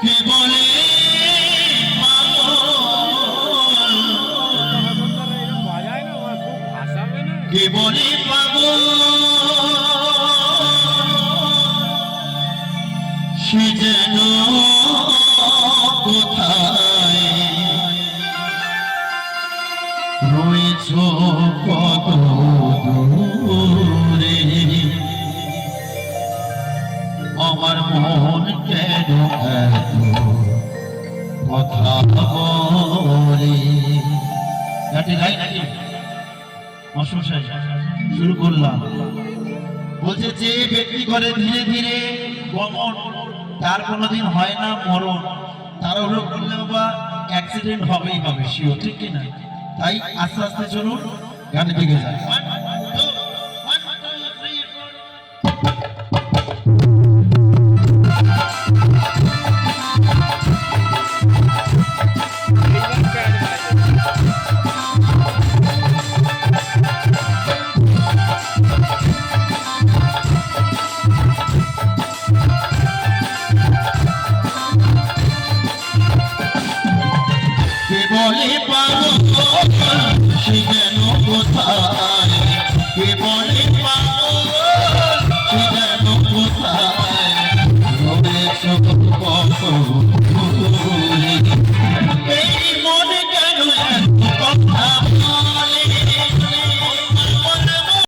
কে বলে কে বলে পাগল সে যেন কোথায় রয়েছ কত দূরে আমার মন কেন এত কথা বলে শুরু করলাম। বলছে যে ব্যক্তি করে ধীরে ধীরে গমন তার কোনোদিন হয় না মরণ। তাড়াহুড়ো করলে বাবা অ্যাক্সিডেন্ট হবেই হবে, শিওর, ঠিক কিনা? তাই আস্তে আস্তে চলুন, গানে দিকে যায়।